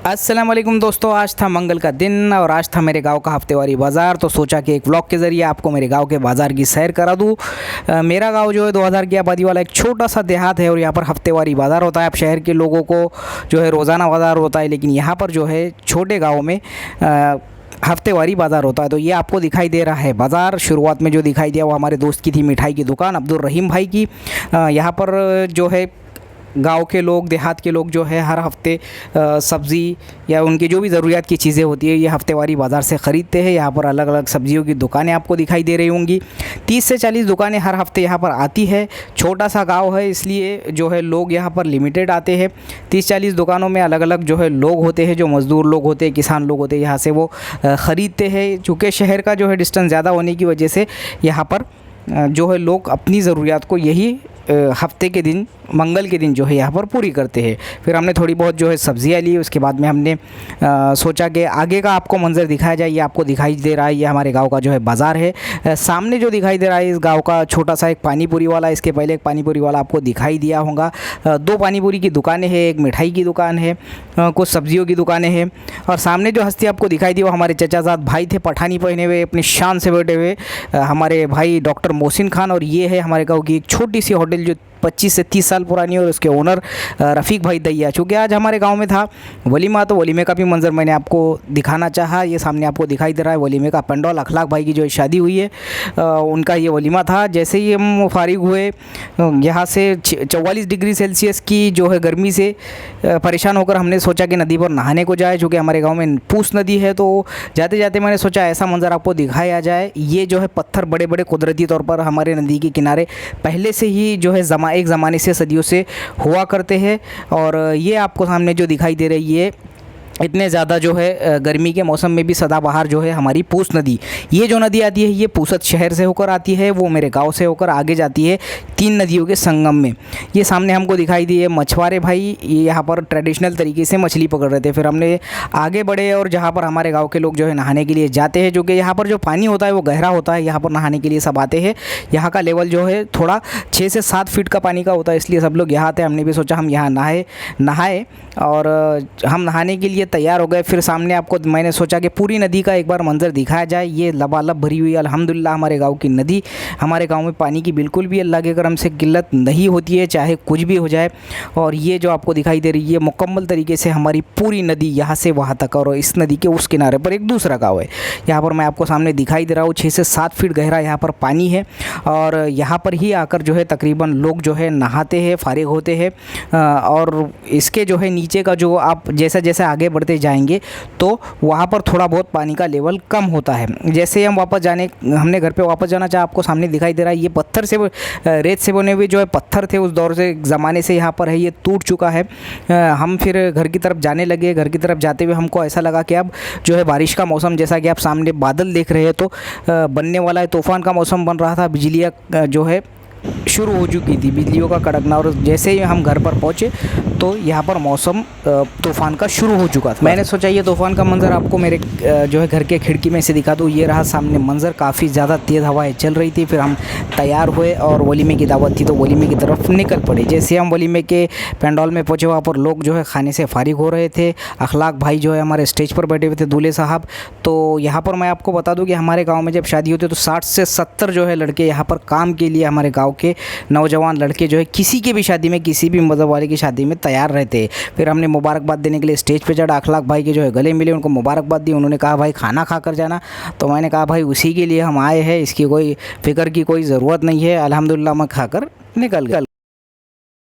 अस्सलाम वालेकुम दोस्तों, आज था मंगल का दिन और आज था मेरे गांव का हफ्तेवारी बाज़ार। तो सोचा कि एक व्लॉग के ज़रिए आपको मेरे गांव के बाज़ार की सैर करा दूँ। मेरा गांव जो है 2000 की आबादी वाला एक छोटा सा देहात है और यहाँ पर हफ्तेवारी बाज़ार होता है। अब शहर के लोगों को जो है रोज़ाना बाज़ार होता है, लेकिन यहाँ पर जो है छोटे गाँव में हफ्तेवारी बाज़ार होता है। तो ये आपको दिखाई दे रहा है बाज़ार। शुरुआत में जो दिखाई दिया वो हमारे दोस्त की थी, मिठाई की दुकान अब्दुल रहीम भाई की। यहाँ पर जो है गांव के लोग, देहात के लोग जो है हर हफ्ते सब्ज़ी या उनकी जो भी ज़रूरियात की चीज़ें होती है ये हफ्तेवारी बाज़ार से ख़रीदते हैं। यहाँ पर अलग अलग सब्जियों की दुकानें आपको दिखाई दे रही होंगी। 30 से 40 दुकानें हर हफ्ते यहाँ पर आती है। छोटा सा गांव है इसलिए जो है लोग यहाँ पर लिमिटेड आते हैं। 30-40 दुकानों में अलग अलग जो है लोग होते हैं, जो मज़दूर लोग होते हैं, किसान लोग होते हैं, यहाँ से वो ख़रीदते हैं। चूँकि शहर का जो है डिस्टेंस ज़्यादा होने की वजह से यहाँ पर जो है लोग अपनी ज़रूरियात को यही हफ्ते के दिन, मंगल के दिन जो है यहाँ पर पूरी करते हैं। फिर हमने थोड़ी बहुत जो है सब्ज़ियाँ ली। उसके बाद में हमने सोचा कि आगे का आपको मंज़र दिखाया जाए। ये आपको दिखाई दे रहा है, ये हमारे गांव का जो है बाज़ार है। सामने जो दिखाई दे रहा है इस गांव का छोटा सा एक पानी पूरी वाला, इसके पहले एक पानी पूरी वाला आपको दिखाई दिया होगा। 2 पानी पूरी की दुकानें हैं, एक मिठाई की दुकान है, कुछ सब्जियों की दुकानें हैं। और सामने जो हस्ती आपको दिखाई दी वो हमारे चचाजाद भाई थे, पठानी पहने हुए, अपनी शान से बैठे हुए हमारे भाई डॉक्टर मोहसिन खान। और ये है हमारे गाँव की एक छोटी सी होटल जो 25 से 30 साल पुरानी है और उसके ओनर रफ़ीक भाई दैया। चूँकि आज हमारे गांव में था वलीमा, तो वलीमे का भी मंज़र मैंने आपको दिखाना चाहा। ये सामने आपको दिखाई दे रहा है वलीमे का पंडौल। अखलाक भाई की जो शादी हुई है उनका ये वलीमा था। जैसे ही हम फारिग हुए यहाँ से 44 डिग्री सेल्सियस की जो है गर्मी से परेशान होकर हमने सोचा कि नदी पर नहाने को जाए। चूँकि हमारे गाँव में पूस नदी है, तो जाते जाते मैंने सोचा ऐसा मंज़र आपको दिखाया जाए। ये जो है पत्थर बड़े बड़े कुदरती तौर पर हमारे नदी के किनारे पहले से ही जो है एक ज़माने से, सदियों से हुआ करते हैं। और ये आपको सामने जो दिखाई दे रही है, इतने ज़्यादा जो है गर्मी के मौसम में भी सदाबहार जो है हमारी पूस नदी। ये जो नदी आती है ये पूसत शहर से होकर आती है, वो मेरे गांव से होकर आगे जाती है 3 नदियों के संगम में। ये सामने हमको दिखाई दी है मछुआरे भाई, ये यहाँ पर ट्रेडिशनल तरीके से मछली पकड़ रहे थे। फिर हमने आगे बढ़े और जहाँ पर हमारे गाँव के लोग जो है नहाने के लिए जाते हैं, जो कि यहाँ पर जो पानी होता है वो गहरा होता है, यहाँ पर नहाने के लिए सब आते हैं। यहाँ का लेवल जो है थोड़ा 6 से 7 फीट का पानी का होता है, इसलिए सब लोग यहाँ आते हैं। हमने भी सोचा हम यहाँ नहाए और हम नहाने के लिए तैयार हो गए। फिर सामने आपको मैंने सोचा कि पूरी नदी का एक बार मंज़र दिखाया जाए। ये लबालब भरी हुई अल्हम्दुलिल्लाह हमारे गांव की नदी। हमारे गांव में पानी की बिल्कुल भी अल्लाह के करम से किल्लत नहीं होती है, चाहे कुछ भी हो जाए। और ये जो आपको दिखाई दे रही है मुकम्मल तरीके से हमारी पूरी नदी यहाँ से वहाँ तक, और इस नदी के उस किनारे पर एक दूसरा गाँव है। यहाँ पर मैं आपको सामने दिखाई दे रहा हूँ 6 से 7 फीट गहरा यहाँ पर पानी है। और यहाँ पर ही आकर जो है तकरीबन लोग जो है नहाते हैं, फारिग होते हैं। और इसके जो है नीचे का जो आप जैसा जैसा आगे बढ़ते जाएंगे तो वहाँ पर थोड़ा बहुत पानी का लेवल कम होता है। जैसे हम हमने घर पे वापस जाना चाहा, आपको सामने दिखाई दे रहा है ये पत्थर से, रेत से बने हुए जो है पत्थर थे उस दौर से, ज़माने से यहाँ पर है, ये टूट चुका है। हम फिर घर की तरफ जाने लगे। घर की तरफ जाते हुए हमको ऐसा लगा कि अब जो है बारिश का मौसम, जैसा कि आप सामने बादल देख रहे हैं, तो बनने वाला है, तूफ़ान का मौसम बन रहा था। बिजलियाँ जो है शुरू हो चुकी थी, बिजलियों का कड़कना। और जैसे ही हम घर पर पहुँचे तो यहाँ पर मौसम तूफ़ान का शुरू हो चुका था। मैंने सोचा ये तूफ़ान का मंज़र आपको मेरे जो है घर के खिड़की में से दिखा दूँ। ये रहा सामने मंज़र, काफ़ी ज़्यादा तेज़ हवाएं चल रही थी। फिर हम तैयार हुए और वलीमे की दावत थी तो वलीमे की तरफ निकल पड़े। जैसे हम वलीमे के पेंडॉल में पहुँचे, वहाँ पर लोग जो है खाने से फारिग हो रहे थे। अखलाक भाई जो है हमारे स्टेज पर बैठे हुए थे, दूल्हे साहब। तो यहाँ पर मैं आपको बता दूँ कि हमारे गाँव में जब शादी होती है तो 60 से 70 जो है लड़के यहाँ पर काम के लिए, हमारे गाँव के नौजवान लड़के जो है किसी की भी शादी में, किसी भी मज़हब वाले की शादी में तैयार रहते हैं। फिर हमने मुबारकबाद देने के लिए स्टेज पे चढ़ा। अखलाक भाई के जो है गले मिले, उनको मुबारकबाद दी। उन्होंने कहा भाई खाना खा कर जाना। तो मैंने कहा भाई उसी के लिए हम आए हैं, इसकी कोई फ़िक्र की कोई ज़रूरत नहीं है। अल्हम्दुलिल्लाह मैं खाकर निकल गया।